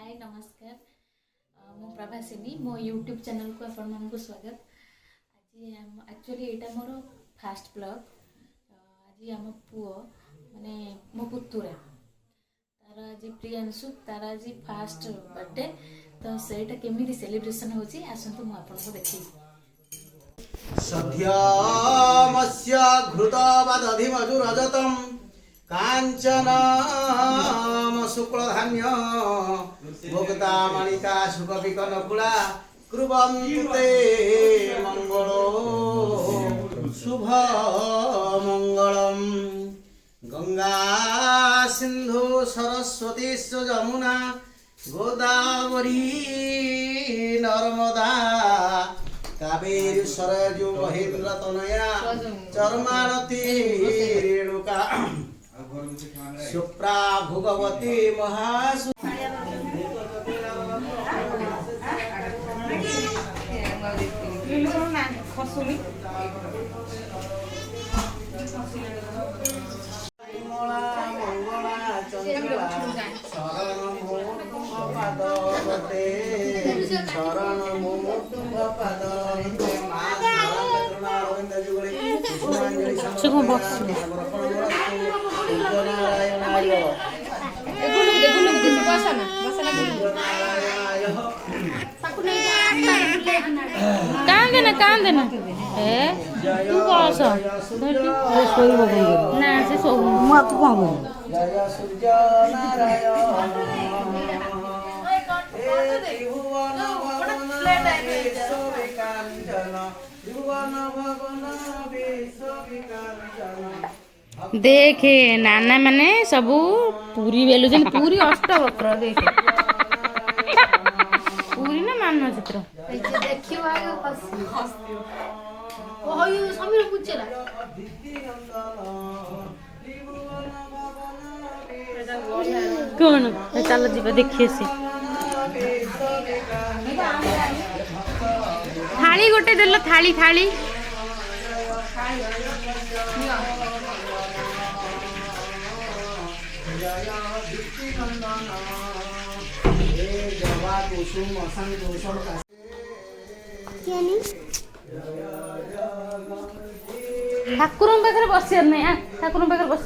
हाय नमस्कार मो प्रभासिनी मो यूट्यूब चैनल को आपण मानक स्वागत। आज एक्चुअली यहाँ मोर फास्ट ब्लॉग। आज आम पुओ माने मो पुतुरा तार आज प्रियांशु तार आज फास्ट बर्थडे तो सेटा केमिति सेलिब्रेशन होची आसंतु मु आपन को देखि। सध्यमस्य घृतवदधिमधुरजतं काञ्चनाम शुक्लधान्य भोक्तामणिका शुभविकनकुला कृपन्तु ते मङ्गलो शुभमङ्गलम्। गंगा सिन्धु सरस्वती जमुना गोदावरी नर्मदा कावेरी सरजू महेन्द्र तनया चर्मारती रेणुका सुप्रा भगवती महासु शरण पाद कांदे ना ए तू बस ना से सो मत कौन जय सूर्य नारायण त्रिभुवन भवन विश्वविकांचन त्रिभुवन भवन विश्वविकांचन। देखे नाना माने सबू पूरी बेलुजन पूरी अष्टवक्र देखे पूरी ना मानचित्र देखियो ओयो समीर पूछेला कौन चल जीवा देखिए से थाली गोटे देल थाली थाली ठाकुर पाखे बस ना ठाकुर पाखे बस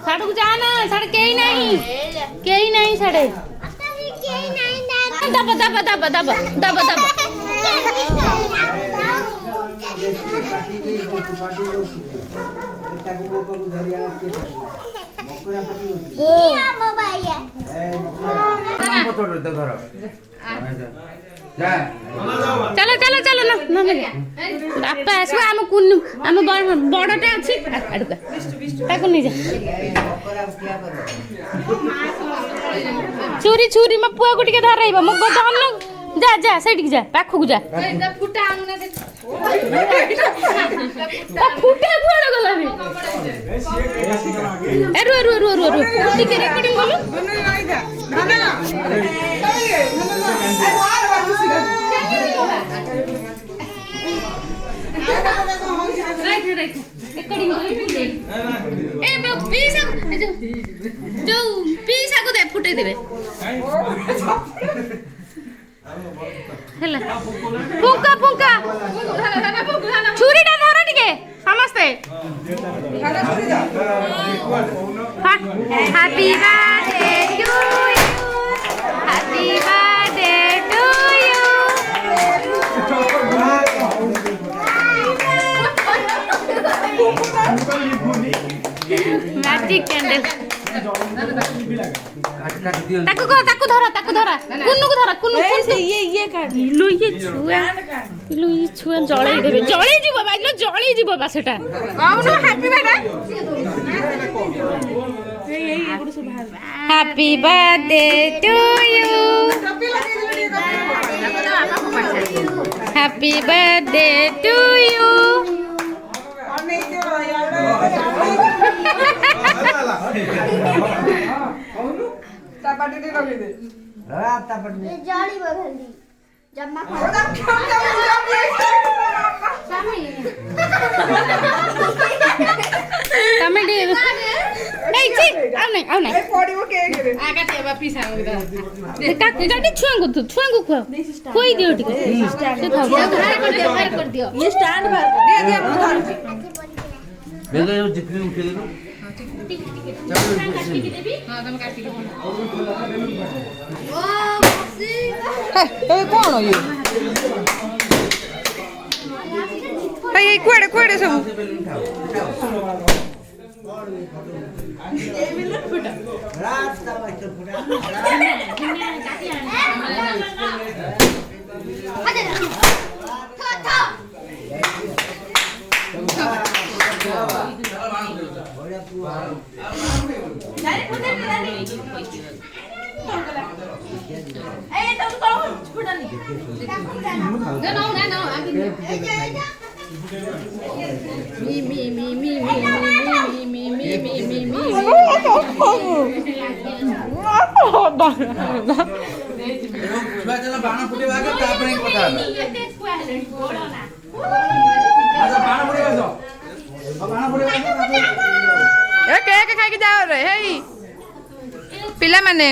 साढ़े को जाना साढ़े कहीं नहीं साढ़े दब दब दब दब दब दब चलो चलो चलो ना बापा आसो आम कुन आम बड़टा अच्छी ताको नहीं जा छुरी छुरी मो पुआ को टिके धराइबा मो धन जा जा सेठी जा पाखु जा फुटा आमुना दे फुटा कुआडे गला रे ए रो रो रो रो टिके रेकॉर्डिंग बोलो पीसा को दे फुटे देबे हेला फुंका फुंका छुरीटा धर टिके समस्ते happy birthday to you happy birthday to you magic candle ताको धर कुन्नु को धर कुन्नु ये काट लो ये छुआ जळे देबे जळे जीव भाई लो जळे जीव बा सेटा कहनो happy birthday happy birthday to you happy birthday to you जाली बगल दी जम्मा ଆଉ ନାଇଁ ପଡିବ କେକରେ କାଟି ଛୁଆଙ୍କୁ ଖୁଆ ଖୁଆଇ ଦିଅ ଟିକେ ସେ ଖାଉ ବାହାର କରିଦିଅ ଇଏ ଷ୍ଟାଣ୍ଡ ବାହାର ଦିଅ ଦିଅ ମୁଁ ଧରୁଛି ବେଲେ ଜିପି ଉଠେଇ ଦେଲୁ କଣ ଇଏ ଏଇ କୁଆଡେ କୁଆଡେ ସବୁ ବାଣ ଫୁଟେଇବା ଆଗ ତାପରେ କଥା ବାଣ ଫୁଟେଇବା ଏ କେକ୍ ଖାଇକି ଯାଅ ରେ ହେଇ ପିଲାମାନେ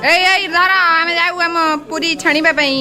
ଏଇ ଧର ଆମେ ଯାଉ ଆମ ପୁରୀ ଛାଣିବା ପାଇଁ